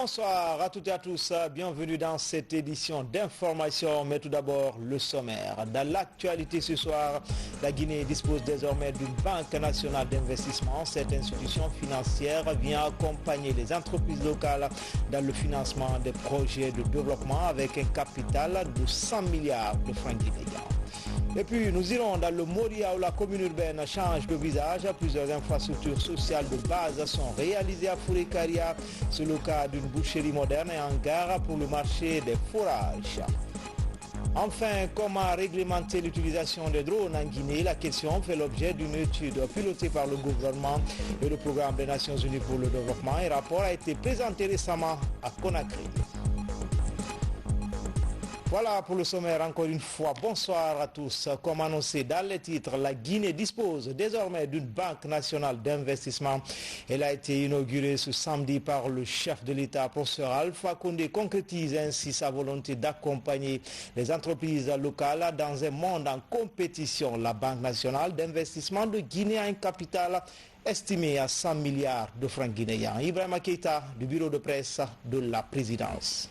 Bonsoir à toutes et à tous, bienvenue dans cette édition d'information, mais tout d'abord le sommaire. Dans l'actualité ce soir, la Guinée dispose désormais d'une banque nationale d'investissement. Cette institution financière vient accompagner les entreprises locales dans le financement des projets de développement avec un capital de 100 milliards de francs guinéens. Et puis nous irons dans le Moria où la commune urbaine change de visage. Plusieurs infrastructures sociales de base sont réalisées à Fourekaria. C'est le cas d'une boucherie moderne et un gare pour le marché des fourrages. Enfin, comment réglementer l'utilisation des drones en Guinée? La question fait l'objet d'une étude pilotée par le gouvernement et le programme des Nations Unies pour le développement. Un rapport a été présenté récemment à Conakry. Voilà pour le sommaire, encore une fois, bonsoir à tous. Comme annoncé dans les titres, la Guinée dispose désormais d'une banque nationale d'investissement. Elle a été inaugurée ce samedi par le chef de l'État, professeur Alpha Condé, concrétise ainsi sa volonté d'accompagner les entreprises locales dans un monde en compétition. La Banque nationale d'investissement de Guinée a un capital estimé à 100 milliards de francs guinéens. Ibrahima Keïta du bureau de presse de la présidence.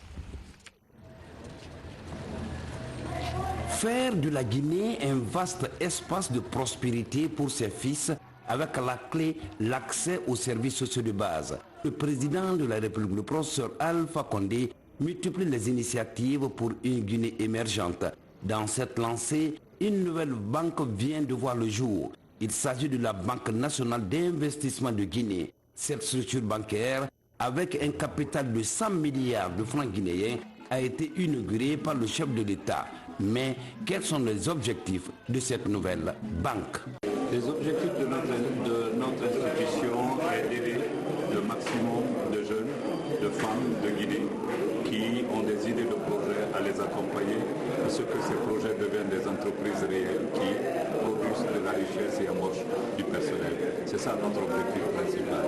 Faire de la Guinée un vaste espace de prospérité pour ses fils avec à la clé l'accès aux services sociaux de base. Le président de la République, le professeur Alpha Condé, multiplie les initiatives pour une Guinée émergente. Dans cette lancée, une nouvelle banque vient de voir le jour. Il s'agit de la Banque nationale d'investissement de Guinée. Cette structure bancaire, avec un capital de 100 milliards de francs guinéens, a été inaugurée par le chef de l'État. Mais quels sont les objectifs de cette nouvelle banque? Les objectifs de notre institution est d'aider le maximum de jeunes, de femmes de Guinée qui ont des idées de projets à les accompagner à ce que ces projets deviennent des entreprises réelles qui produisent de la richesse et embauchent du personnel. C'est ça notre objectif principal.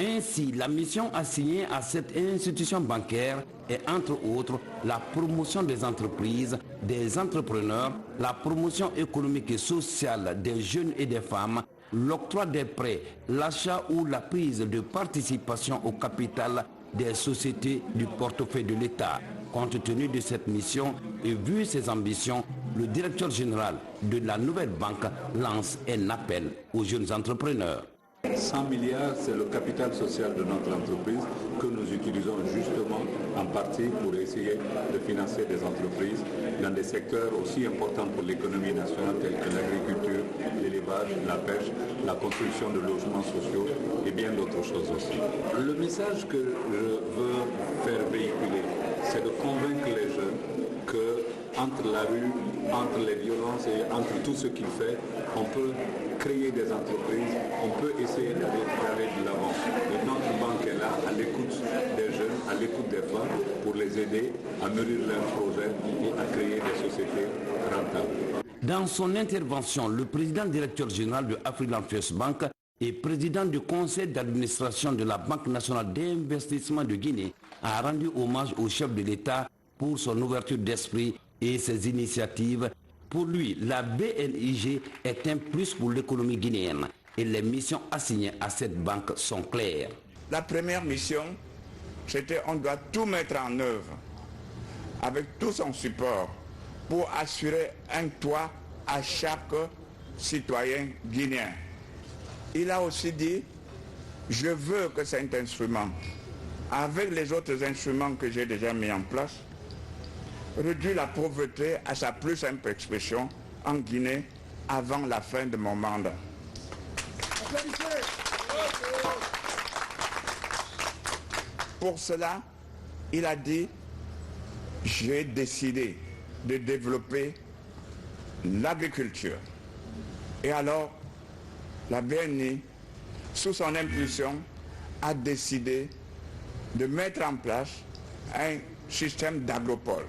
Ainsi, la mission assignée à cette institution bancaire est entre autres la promotion des entreprises, des entrepreneurs, la promotion économique et sociale des jeunes et des femmes, l'octroi des prêts, l'achat ou la prise de participation au capital des sociétés du portefeuille de l'État. Compte tenu de cette mission et vu ses ambitions, le directeur général de la nouvelle banque lance un appel aux jeunes entrepreneurs. 100 milliards, c'est le capital social de notre entreprise que nous utilisons justement en partie pour essayer de financer des entreprises dans des secteurs aussi importants pour l'économie nationale tels que l'agriculture, l'élevage, la pêche, la construction de logements sociaux et bien d'autres choses aussi. Le message que je veux faire véhiculer, c'est de convaincre les jeunes que entre la rue, entre les violences et entre tout ce qu'il fait, on peut créer des entreprises, on peut essayer d'aller de l'avant. Et notre banque est là, à l'écoute des jeunes, à l'écoute des femmes, pour les aider à mûrir leurs projets et à créer des sociétés rentables. Dans son intervention, le président directeur général de Afriland First Bank et président du conseil d'administration de la Banque nationale d'investissement de Guinée a rendu hommage au chef de l'État pour son ouverture d'esprit et ses initiatives. Pour lui, la BNIG est un plus pour l'économie guinéenne et les missions assignées à cette banque sont claires. La première mission, c'était on doit tout mettre en œuvre avec tout son support pour assurer un toit à chaque citoyen guinéen. Il a aussi dit, je veux que cet instrument, avec les autres instruments que j'ai déjà mis en place, réduire la pauvreté à sa plus simple expression en Guinée avant la fin de mon mandat. Pour cela, il a dit, j'ai décidé de développer l'agriculture. Et alors, la BNI, sous son impulsion, a décidé de mettre en place un système d'agropole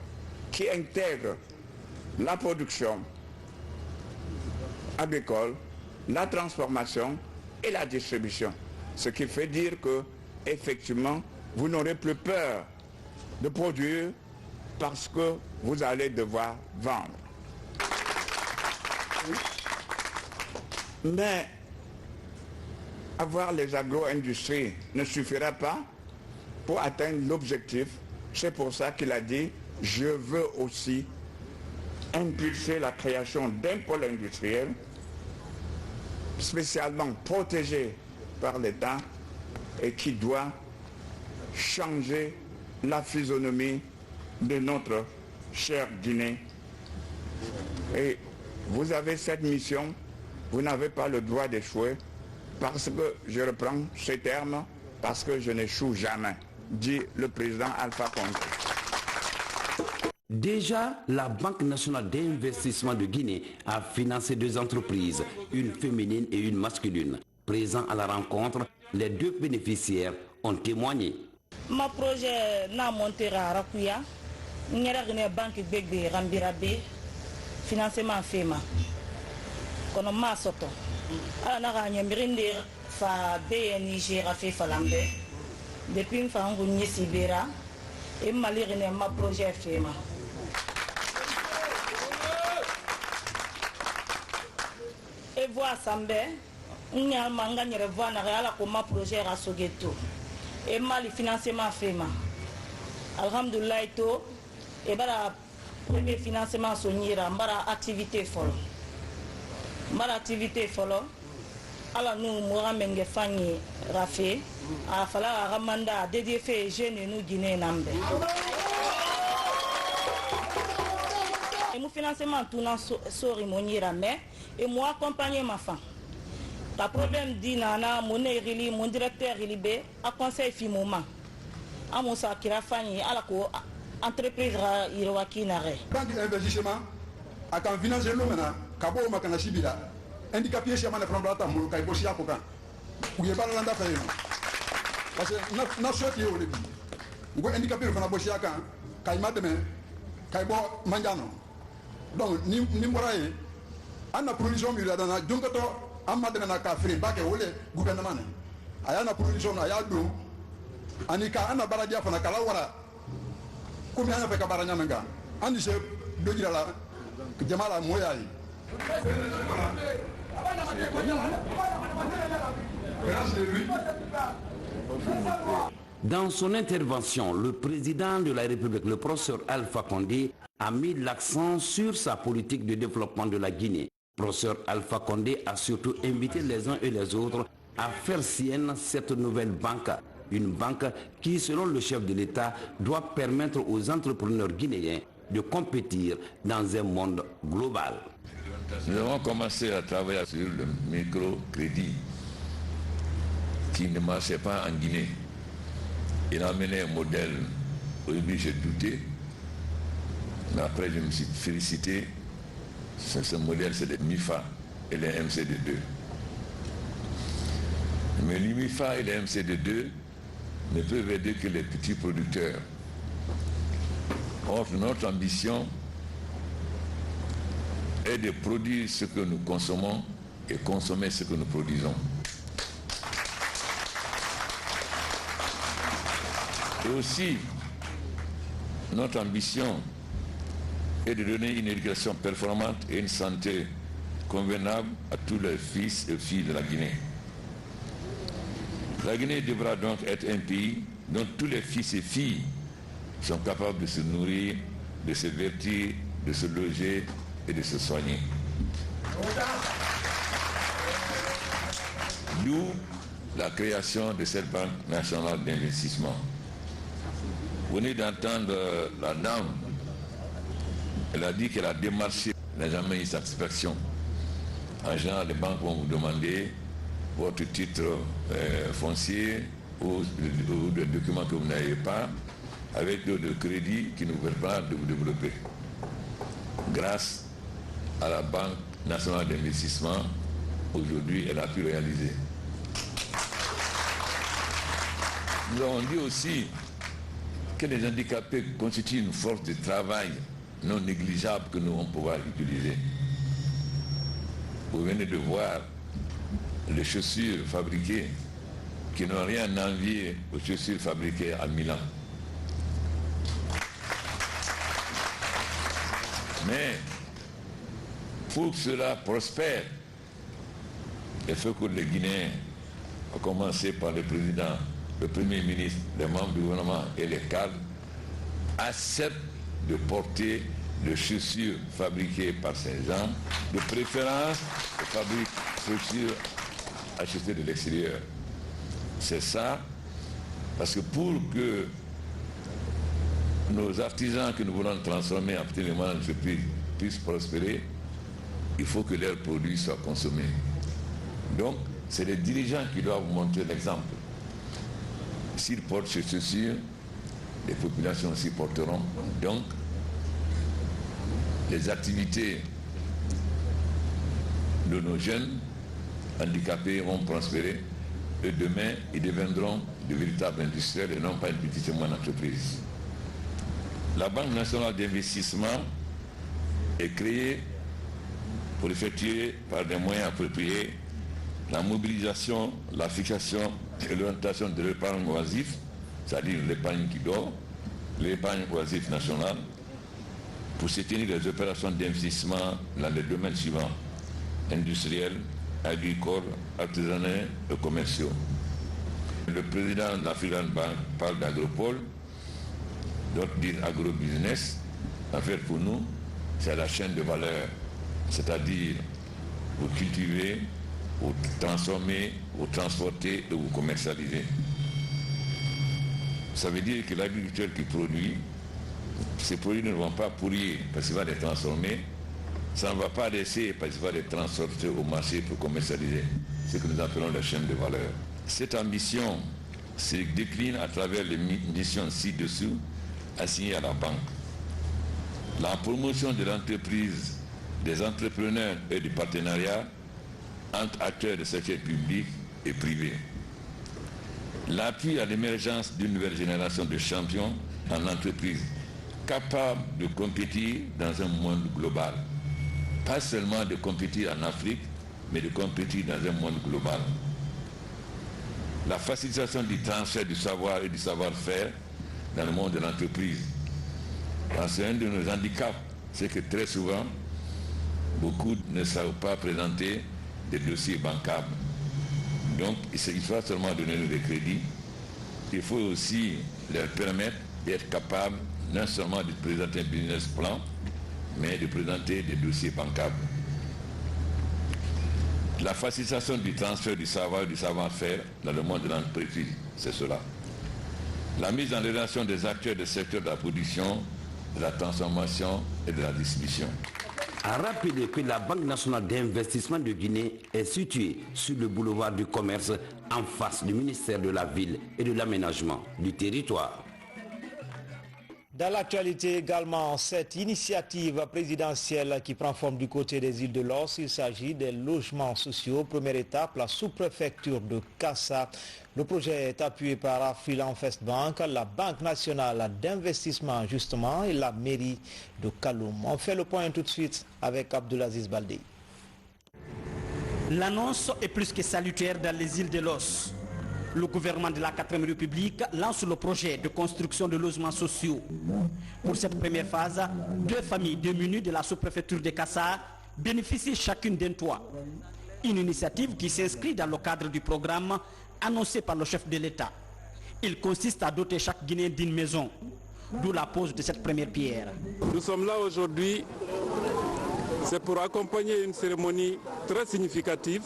qui intègre la production agricole, la transformation et la distribution. Ce qui fait dire que, effectivement, vous n'aurez plus peur de produire parce que vous allez devoir vendre. Mais avoir les agro-industries ne suffira pas. pour atteindre l'objectif. C'est pour ça qu'il a dit, je veux aussi impulser la création d'un pôle industriel spécialement protégé par l'État et qui doit changer la physionomie de notre chère Guinée. Et vous avez cette mission, vous n'avez pas le droit d'échouer parce que, je reprends ces termes, parce que je n'échoue jamais, dit le président Alpha Condé. Déjà, la Banque nationale d'investissement de Guinée a financé 2 entreprises, une féminine et une masculine. Présents à la rencontre, les 2 bénéficiaires ont témoigné. Ma projet n'a monté à Rakuya, n'y a une banque de Rambirabe, financement FEMA. Kono ma soto. Ala na ganya mirinde fa BNG Rafi Falambe. Depuis fa nguni Sibera et malirine ma projet FEMA. Et voir Sambe, n'y a manga n'y revoit na réala comme ma projet Rasogeto. Et mal financement FEMA. Alhamdulillah to et bara premier financement sonira bara activité folle. Bara activité folle. Alors nous moramenge fanyi Rafi a fala ramanda dédié fait jeune nous Guinée nambe. Et mon financement tout dans sori monira mais et moi accompagner ma femme. Le problème dit nana mon érili mon directeur ilibé a conseil fi moment. A mon sakira fanyi ala ko entreprise ra irwaki nare. Banque d'investissement a kan financer lo mena kabo makana sibila. Handicapé chez mana prendre ta mulu kay bosia ko kan. Ou ye bala landa fay. Parce que na soti o lebi. Ngo handicapé fana bosia kan kay mademe kay bo manjano. Donc ni moraye ana production mi dana junkato amma dana ka free ba ke wole gouvernement ne ayana production aya do anika ana baradia fana kala wara ko mi ana fe ka baranya nanga andi se do jira la jamala moya yi. Dans son intervention, le président de la République, le professeur Alpha Condé, a mis l'accent sur sa politique de développement de la Guinée. Le professeur Alpha Condé a surtout invité les uns et les autres à faire sienne cette nouvelle banque. Une banque qui, selon le chef de l'État, doit permettre aux entrepreneurs guinéens de compétir dans un monde global. Nous avons commencé à travailler sur le microcrédit qui ne marchait pas en Guinée. Il a amené un modèle, au début j'ai douté, mais après je me suis félicité. Ce modèle c'est les MIFA et les MCD2. Mais les MIFA et les MCD2 ne peuvent aider que les petits producteurs. Or, notre ambition est de produire ce que nous consommons et consommer ce que nous produisons. Et aussi, notre ambition est de donner une éducation performante et une santé convenable à tous les fils et filles de la Guinée. La Guinée devra donc être un pays dont tous les fils et filles sont capables de se nourrir, de se vêtir, de se loger et de se soigner. D'où la création de cette Banque nationale d'investissement. Vous venez d'entendre la dame, elle a dit qu'elle a démarché, n'a jamais eu satisfaction. En général, les banques vont vous demander votre titre foncier ou des documents que vous n'avez pas, avec de crédit qui ne vous permettent pas de vous développer. Grâce à la Banque nationale d'investissement, aujourd'hui, elle a pu réaliser. Nous avons dit aussi que les handicapés constituent une force de travail non négligeable que nous allons pouvoir utiliser. Vous venez de voir les chaussures fabriquées qui n'ont rien à envier aux chaussures fabriquées à Milan. Mais pour que cela prospère, il faut que les Guinéens, à commencer par le président le Premier ministre, les membres du gouvernement et les cadres acceptent de porter des chaussures fabriquées par ces gens, de préférence de chaussures achetées de l'extérieur. C'est ça, parce que pour que nos artisans que nous voulons transformer en petits éléments d'entreprise puissent prospérer, il faut que leurs produits soient consommés. Donc, c'est les dirigeants qui doivent montrer l'exemple. S'ils portent ces chaussures, les populations aussi porteront. Donc, les activités de nos jeunes handicapés vont prospérer et demain, ils deviendront de véritables industriels et non pas une petite et moyenne entreprise. La Banque nationale d'investissement est créée pour effectuer par des moyens appropriés la mobilisation, la fixation et l'orientation de l'épargne oisive, c'est-à-dire l'épargne qui dort, l'épargne oisive nationale, pour soutenir les opérations d'investissement dans les domaines suivants: industriels, agricoles, artisanaux et commerciaux. Le président de la Freeland Bank parle d'agropole, d'autres disent agrobusiness. En fait, pour nous, c'est la chaîne de valeur, c'est-à-dire vous cultivez, vous transformez, vous transportez et vous commercialisez. Ça veut dire que l'agriculteur qui produit, ces produits ne vont pas pourrir parce qu'il va les transformer, ça ne va pas laisser parce qu'il va les transporter au marché pour commercialiser, ce que nous appelons la chaîne de valeur. Cette ambition se décline à travers les missions ci-dessous assignées à la banque. La promotion de l'entreprise, des entrepreneurs et du partenariat entre acteurs du secteur public et privé. L'appui à l'émergence d'une nouvelle génération de champions en entreprise capables de compétir dans un monde global. Pas seulement de compétir en Afrique, mais de compétir dans un monde global. La facilitation du transfert du savoir et du savoir-faire dans le monde de l'entreprise. Parce qu'un de nos handicaps, c'est que très souvent, beaucoup ne savent pas présenter des dossiers bancables. Donc, il faut seulement donner des crédits. Il faut aussi leur permettre d'être capables non seulement de présenter un business plan, mais de présenter des dossiers bancables. La facilitation du transfert du savoir et du savoir-faire dans le monde de l'entreprise, c'est cela. La mise en relation des acteurs du secteur de la production, de la transformation et de la distribution. À rappeler que la Banque nationale d'investissement de Guinée est située sur le boulevard du commerce en face du ministère de la Ville et de l'Aménagement du territoire. Dans l'actualité également, cette initiative présidentielle qui prend forme du côté des îles de Los, il s'agit des logements sociaux. Première étape, la sous-préfecture de Kassa. Le projet est appuyé par Afriland First Bank, la Banque nationale d'investissement justement et la mairie de Kaloum. On fait le point tout de suite avec Abdulaziz Baldé. L'annonce est plus que salutaire dans les îles de Los. Le gouvernement de la 4e République lance le projet de construction de logements sociaux. Pour cette première phase, 2 familles démunies de la sous-préfecture de Kassa bénéficient chacune d'un toit. Une initiative qui s'inscrit dans le cadre du programme annoncé par le chef de l'État. Il consiste à doter chaque Guinéen d'une maison, d'où la pose de cette première pierre. Nous sommes là aujourd'hui, c'est pour accompagner une cérémonie très significative,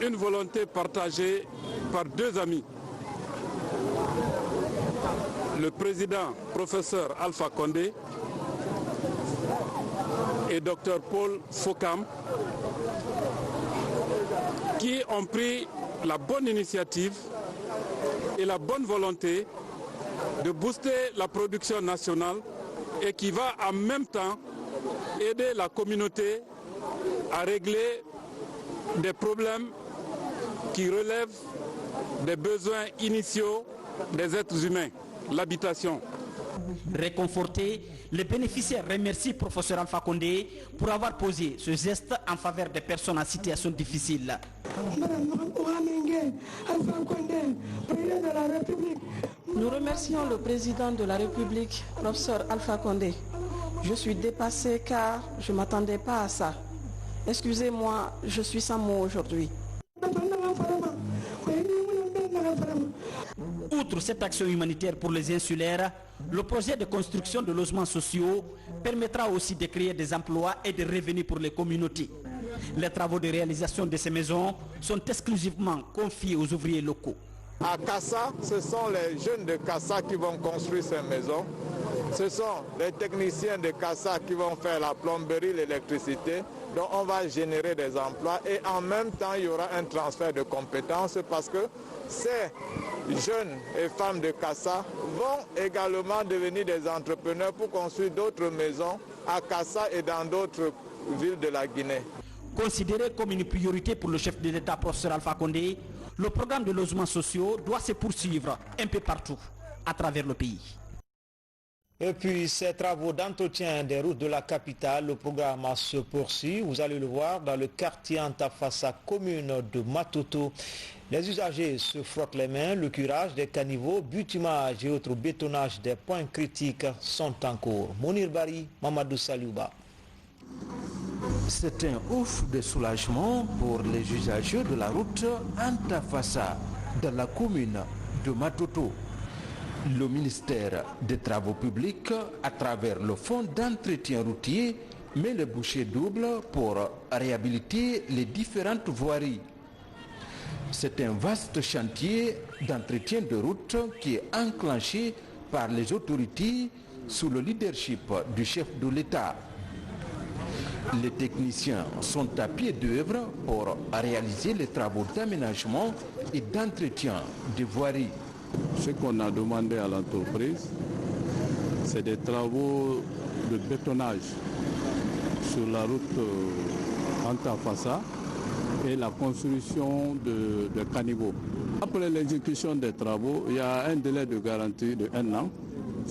une volonté partagée par 2 amis. Le président, professeur Alpha Condé, et Dr Paul Fokam, qui ont pris la bonne initiative et la bonne volonté de booster la production nationale et qui va en même temps aider la communauté à régler des problèmes qui relèvent des besoins initiaux des êtres humains, l'habitation. Réconfortés, les bénéficiaires remercient professeur Alpha Condé pour avoir posé ce geste en faveur des personnes en situation difficile. Nous remercions le président de la République, professeur Alpha Condé. Je suis dépassé car je ne m'attendais pas à ça. Excusez-moi, je suis sans mots aujourd'hui. Outre cette action humanitaire pour les insulaires, le projet de construction de logements sociaux permettra aussi de créer des emplois et des revenus pour les communautés. Les travaux de réalisation de ces maisons sont exclusivement confiés aux ouvriers locaux. À Kassa, ce sont les jeunes de Kassa qui vont construire ces maisons. Ce sont les techniciens de Kassa qui vont faire la plomberie, l'électricité. Donc on va générer des emplois et en même temps il y aura un transfert de compétences parce que ces jeunes et femmes de Kassa vont également devenir des entrepreneurs pour construire d'autres maisons à Kassa et dans d'autres villes de la Guinée. Considéré comme une priorité pour le chef de l'État, professeur Alpha Condé, le programme de logements sociaux doit se poursuivre un peu partout à travers le pays. Et puis ces travaux d'entretien des routes de la capitale, le programme se poursuit. Vous allez le voir dans le quartier Antafassa, commune de Matoto. Les usagers se frottent les mains, le curage des caniveaux, bitumage et autres bétonnages des points critiques sont en cours. Mounir Bari, Mamadou Saliouba. C'est un ouf de soulagement pour les usagers de la route Antafassa, dans la commune de Matoto. Le ministère des Travaux publics, à travers le fonds d'entretien routier, met le bouchées double pour réhabiliter les différentes voiries. C'est un vaste chantier d'entretien de route qui est enclenché par les autorités sous le leadership du chef de l'État. Les techniciens sont à pied d'œuvre pour réaliser les travaux d'aménagement et d'entretien des voiries. Ce qu'on a demandé à l'entreprise, c'est des travaux de bétonnage sur la route Antafassa et la construction de caniveaux. Après l'exécution des travaux, il y a un délai de garantie de 1 an.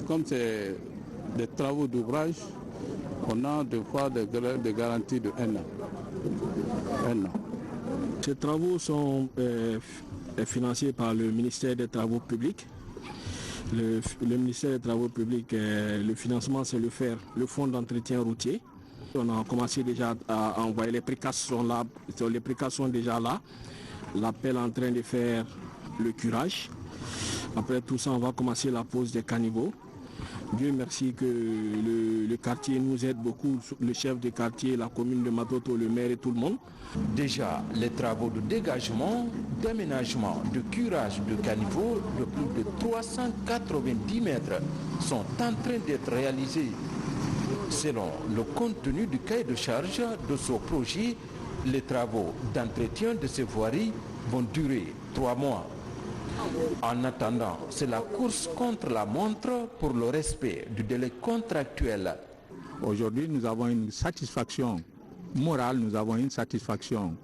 Comme c'est des travaux d'ouvrage, on a des fois des délais de garantie de 1 an. Ces travaux sont financés par le ministère des Travaux publics. Le ministère des Travaux publics, le financement, c'est le fonds d'entretien routier. On a commencé déjà à envoyer les précautions là, les précautions déjà là. L'appel est en train de faire le curage. Après tout ça, on va commencer la pose des caniveaux. Dieu merci que le quartier nous aide beaucoup, le chef de quartier, la commune de Matoto, le maire et tout le monde. Déjà, les travaux de dégagement, d'aménagement, de curage de caniveaux de plus de 390 mètres sont en train d'être réalisés. Selon le contenu du cahier de charge de ce projet, les travaux d'entretien de ces voiries vont durer 3 mois. En attendant, c'est la course contre la montre pour le respect du délai contractuel. Aujourd'hui, nous avons une satisfaction morale, nous avons une satisfaction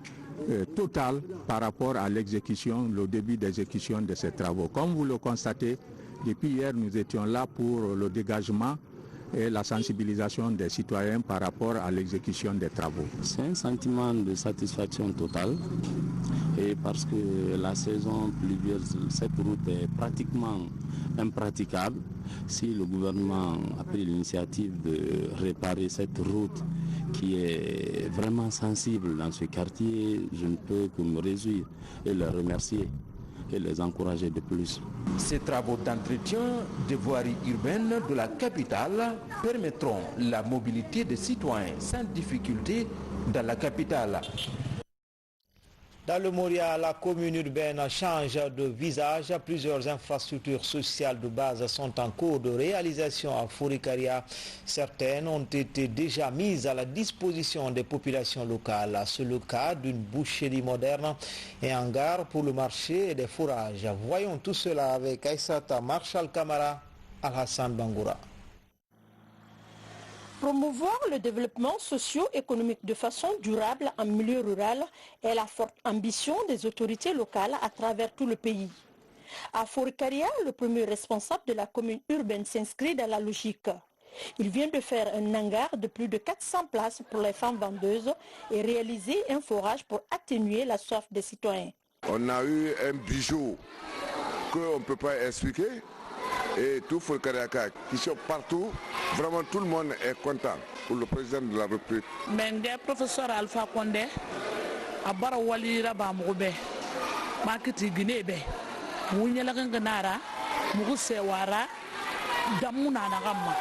totale par rapport à l'exécution, le début d'exécution de ces travaux. Comme vous le constatez, depuis hier, nous étions là pour le dégagement et la sensibilisation des citoyens par rapport à l'exécution des travaux. C'est un sentiment de satisfaction totale et parce que la saison pluvieuse, cette route est pratiquement impraticable. Si le gouvernement a pris l'initiative de réparer cette route qui est vraiment sensible dans ce quartier, je ne peux que me réjouir et le remercier et les encourager de plus. Ces travaux d'entretien des voiries urbaines de la capitale permettront la mobilité des citoyens sans difficulté dans la capitale. Dans le Moria, la commune urbaine change de visage. Plusieurs infrastructures sociales de base sont en cours de réalisation à Fourikaria. Certaines ont été déjà mises à la disposition des populations locales. C'est le cas d'une boucherie moderne et un hangar pour le marché et des fourrages. Voyons tout cela avec Aïssata Marshal Kamara, Al-Hassan Bangoura. Promouvoir le développement socio-économique de façon durable en milieu rural est la forte ambition des autorités locales à travers tout le pays. À Fourikaria, le premier responsable de la commune urbaine s'inscrit dans la logique. Il vient de faire un hangar de plus de 400 places pour les femmes vendeuses et réaliser un forage pour atténuer la soif des citoyens. On a eu un bijou qu'on ne peut pas expliquer. Et tout Fourikaria qui sont partout, vraiment tout le monde est content pour le président de la République. Mais le professeur Alpha Condé a bara wali raba mobe market Guinée be munya la ganara mugu sewara damu na na gamma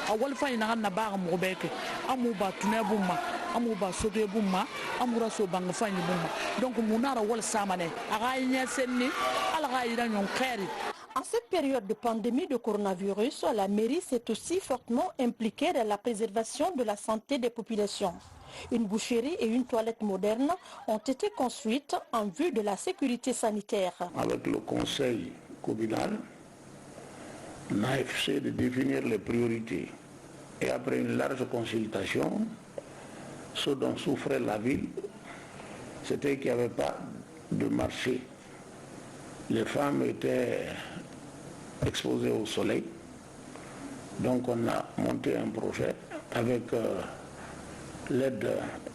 awal fa ina na ba mu beke amu ba tunebuma amu ba sodebuma amura so bang fa ni buma donc munara wal samane aga nya senni ala ga ira nyon khairi. En cette période de pandémie de coronavirus, la mairie s'est aussi fortement impliquée dans la préservation de la santé des populations. Une boucherie et une toilette moderne ont été construites en vue de la sécurité sanitaire. Avec le conseil communal, on a essayé de définir les priorités. Et après une large consultation, ce dont souffrait la ville, c'était qu'il n'y avait pas de marché. Les femmes étaient exposées au soleil. Donc on a monté un projet avec l'aide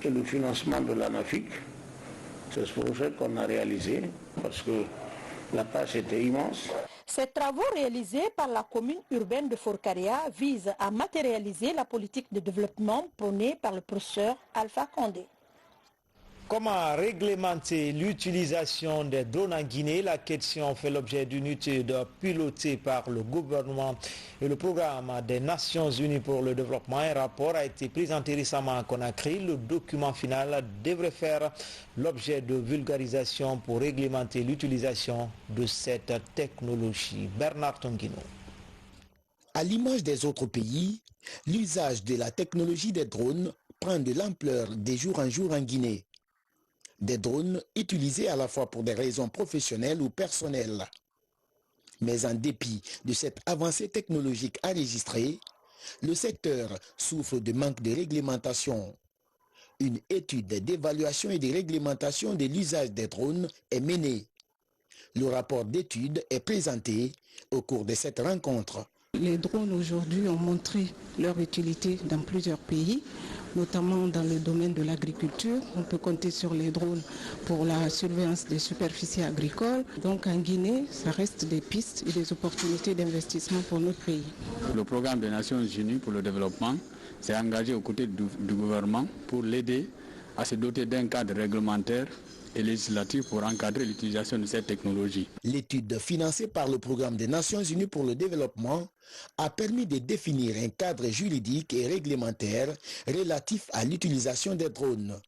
et le financement de l'ANAFIC. C'est ce projet qu'on a réalisé parce que la tâche était immense. Ces travaux réalisés par la commune urbaine de Forcaria visent à matérialiser la politique de développement prônée par le professeur Alpha Condé. Comment réglementer l'utilisation des drones en Guinée? La question fait l'objet d'une étude pilotée par le gouvernement et le programme des Nations Unies pour le développement. Un rapport a été présenté récemment à Conakry. Le document final devrait faire l'objet de vulgarisation pour réglementer l'utilisation de cette technologie. Bernard Tonguino. À l'image des autres pays, l'usage de la technologie des drones prend de l'ampleur de jour en jour en Guinée. Des drones utilisés à la fois pour des raisons professionnelles ou personnelles. Mais en dépit de cette avancée technologique enregistrée, le secteur souffre de manque de réglementation. Une étude d'évaluation et de réglementation de l'usage des drones est menée. Le rapport d'étude est présenté au cours de cette rencontre. Les drones aujourd'hui ont montré leur utilité dans plusieurs pays, notamment dans le domaine de l'agriculture. On peut compter sur les drones pour la surveillance des superficies agricoles. Donc en Guinée, ça reste des pistes et des opportunités d'investissement pour notre pays. Le programme des Nations Unies pour le développement s'est engagé aux côtés du gouvernement pour l'aider à se doter d'un cadre réglementaire et législatif pour encadrer l'utilisation de cette technologie. L'étude financée par le programme des Nations Unies pour le développement a permis de définir un cadre juridique et réglementaire relatif à l'utilisation des drones.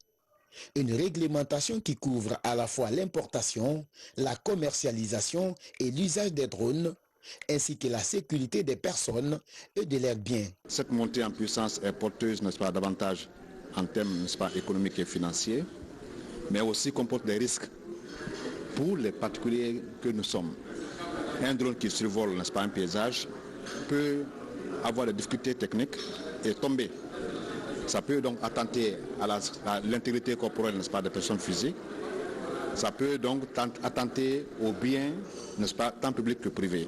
Une réglementation qui couvre à la fois l'importation, la commercialisation et l'usage des drones, ainsi que la sécurité des personnes et de leurs biens. Cette montée en puissance est porteuse, n'est-ce pas, davantage en termes, n'est-ce pas, économiques et financiers, mais aussi comporte des risques pour les particuliers que nous sommes. Un drone qui survole, n'est-ce pas, un paysage peut avoir des difficultés techniques et tomber. Ça peut donc attenter à l'intégrité corporelle, n'est-ce pas, des personnes physiques. Ça peut donc attenter aux biens, n'est-ce pas, tant publics que privés.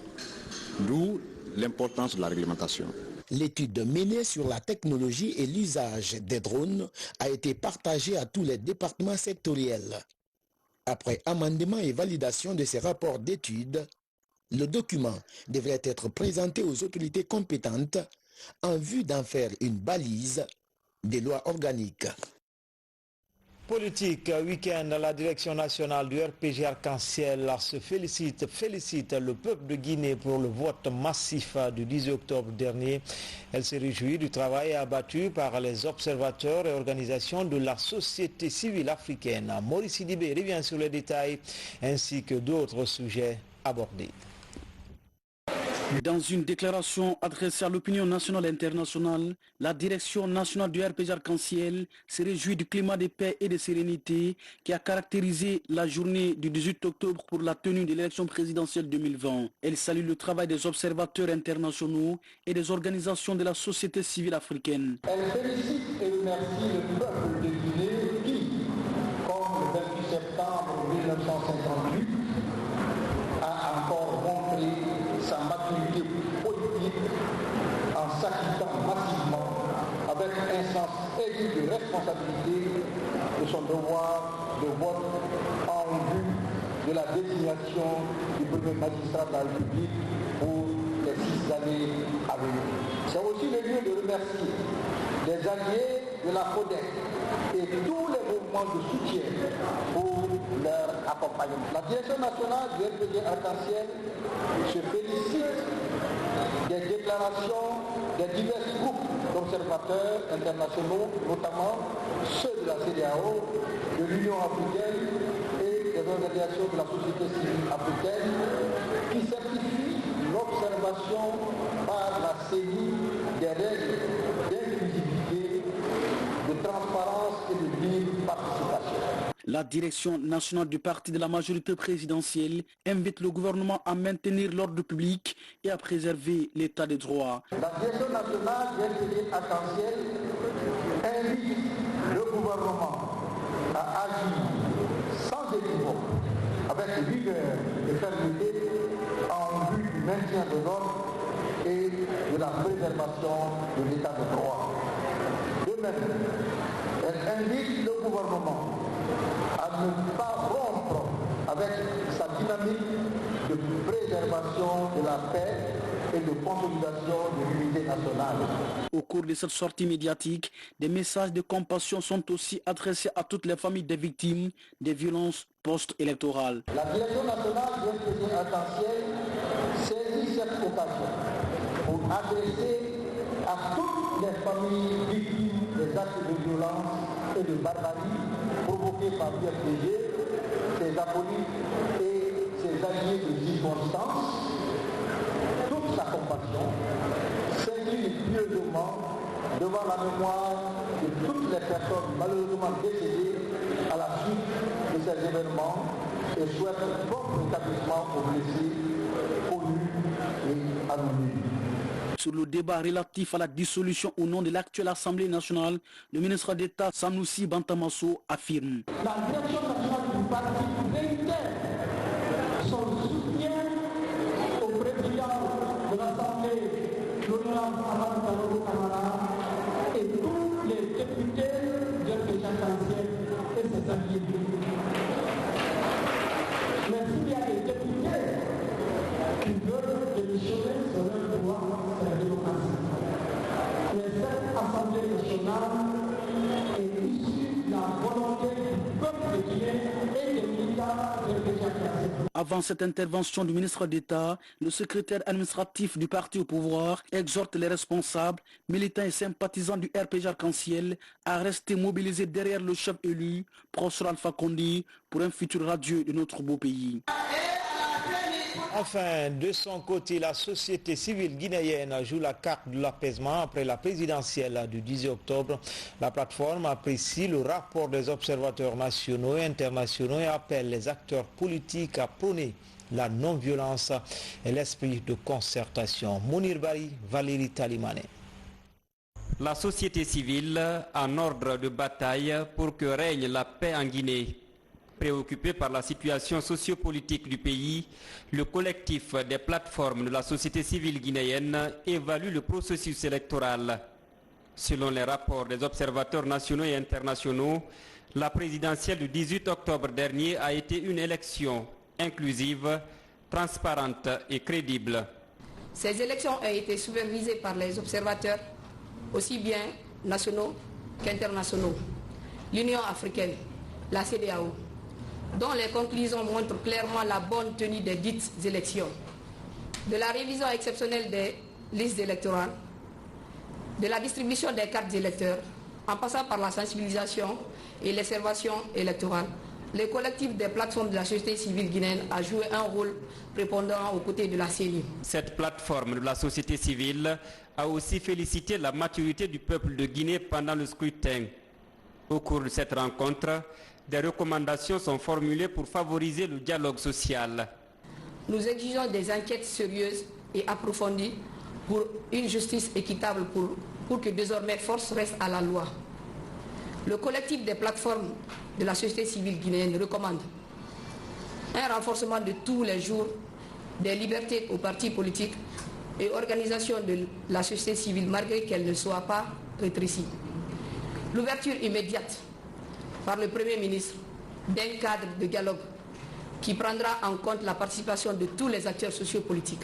D'où l'importance de la réglementation. L'étude menée sur la technologie et l'usage des drones a été partagée à tous les départements sectoriels. Après amendement et validation de ces rapports d'études, le document devrait être présenté aux autorités compétentes en vue d'en faire une balise des lois organiques. Politique, week-end, la direction nationale du RPG Arc-en-Ciel se félicite le peuple de Guinée pour le vote massif du 10 octobre dernier. Elle se réjouit du travail abattu par les observateurs et organisations de la société civile africaine. Maurice Sidibé revient sur les détails ainsi que d'autres sujets abordés. Dans une déclaration adressée à l'opinion nationale et internationale, la direction nationale du RPG Arc-en-Ciel se réjouit du climat de paix et de sérénité qui a caractérisé la journée du 18 octobre pour la tenue de l'élection présidentielle 2020. Elle salue le travail des observateurs internationaux et des organisations de la société civile africaine. Elle félicite et remercie le peuple de Guinée qui, comme le 28 septembre 1958, a encore montré sa maturité politique en s'acquittant massivement avec un sens aigu de responsabilité de son devoir de vote en vue de la désignation du premier magistrat de la République pour les 6 années à venir. C'est aussi le lieu de remercier les alliés de la CODEC et tous les mouvements de soutien pour leur accompagnement. La direction nationale du RPG Arc-en-Ciel se félicite des déclarations des divers groupes d'observateurs internationaux, notamment ceux de la CEDEAO, de l'Union africaine et des organisations de la société civile africaine, qui certifient l'observation par la CENI des règles d'inclusivité, de transparence et de libre participation. La direction nationale du parti de la majorité présidentielle invite le gouvernement à maintenir l'ordre public et à préserver l'état de droit. La direction nationale du RPG Arc-en-Ciel invite le gouvernement à agir sans équivoque, avec vigueur et fermeté en vue du maintien de l'ordre et de la préservation de l'état de droit. De même, elle invite le gouvernement à ne pas rompre avec sa dynamique de préservation de la paix et de consolidation de l'unité nationale. Au cours de cette sortie médiatique, des messages de compassion sont aussi adressés à toutes les familles des victimes des violences post-électorales. La direction nationale du RPG Arc-en-Ciel saisit cette occasion pour adresser à toutes les familles victimes des actes de violence et de barbarie provoqués par l'UFDG, ses acolytes et ses alliés de circonstance, toute sa compassion s'incline pieusement devant la mémoire de toutes les personnes malheureusement décédées à la suite de ces événements et souhaite prompt rétablissement aux blessés, connus et anonymes. Sur le débat relatif à la dissolution au nom de l'actuelle Assemblée nationale, le ministre d'État Sanoussi Bantamasso affirme. La direction nationale du parti réitère son soutien au président de l'Assemblée, l'honorable Amadou Taloro Camara, et tous les députés de Arc-en-Ciel et ses alliés. Mais s'il y a des députés qui veulent démissionner sur leur droit, c'est la démocratie. Mais cette Assemblée nationale est issue de la volonté du peuple de Guinée et des militants de Arc-en-Ciel. Avant cette intervention du ministre d'État, le secrétaire administratif du parti au pouvoir exhorte les responsables, militants et sympathisants du RPG Arc-en-Ciel à rester mobilisés derrière le chef élu, Professeur Alpha Condé, pour un futur radieux de notre beau pays. Enfin, de son côté, la société civile guinéenne joue la carte de l'apaisement après la présidentielle du 10 octobre. La plateforme apprécie le rapport des observateurs nationaux et internationaux et appelle les acteurs politiques à prôner la non-violence et l'esprit de concertation. Mounir Bari, Valérie Talimane. La société civile en ordre de bataille pour que règne la paix en Guinée. Préoccupé par la situation sociopolitique du pays, le collectif des plateformes de la société civile guinéenne évalue le processus électoral. Selon les rapports des observateurs nationaux et internationaux, la présidentielle du 18 octobre dernier a été une élection inclusive, transparente et crédible. Ces élections ont été supervisées par les observateurs, aussi bien nationaux qu'internationaux, l'Union africaine, la CEDEAO, dont les conclusions montrent clairement la bonne tenue des dites élections, de la révision exceptionnelle des listes électorales, de la distribution des cartes d'électeurs, en passant par la sensibilisation et l'observation électorale. Le collectif des plateformes de la société civile guinéenne a joué un rôle prépondérant aux côtés de la CENI. Cette plateforme de la société civile a aussi félicité la maturité du peuple de Guinée pendant le scrutin. Au cours de cette rencontre, des recommandations sont formulées pour favoriser le dialogue social. Nous exigeons des enquêtes sérieuses et approfondies pour une justice équitable pour que désormais force reste à la loi. Le collectif des plateformes de la société civile guinéenne recommande un renforcement de tous les jours des libertés aux partis politiques et organisations de la société civile malgré qu'elles ne soient pas rétrécies. L'ouverture immédiate par le Premier ministre d'un cadre de dialogue qui prendra en compte la participation de tous les acteurs sociopolitiques.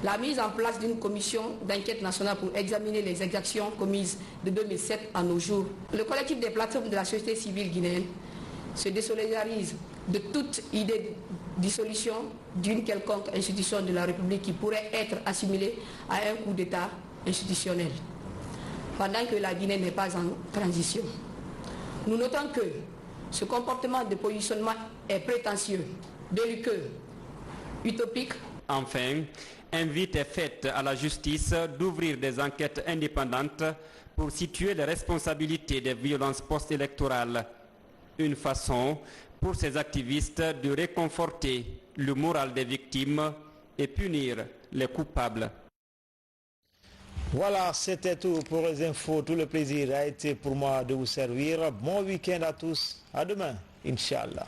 la mise en place d'une commission d'enquête nationale pour examiner les exactions commises de 2007 à nos jours. Le collectif des plateformes de la société civile guinéenne se désolidarise de toute idée de dissolution d'une quelconque institution de la République qui pourrait être assimilée à un coup d'État institutionnel, pendant que la Guinée n'est pas en transition. Nous notons que ce comportement de positionnement est prétentieux, belliqueux, utopique. Enfin, invite est faite à la justice d'ouvrir des enquêtes indépendantes pour situer les responsabilités des violences post-électorales. Une façon pour ces activistes de réconforter le moral des victimes et punir les coupables. Voilà, c'était tout pour les infos. Tout le plaisir a été pour moi de vous servir. Bon week-end à tous. À demain, Inch'Allah.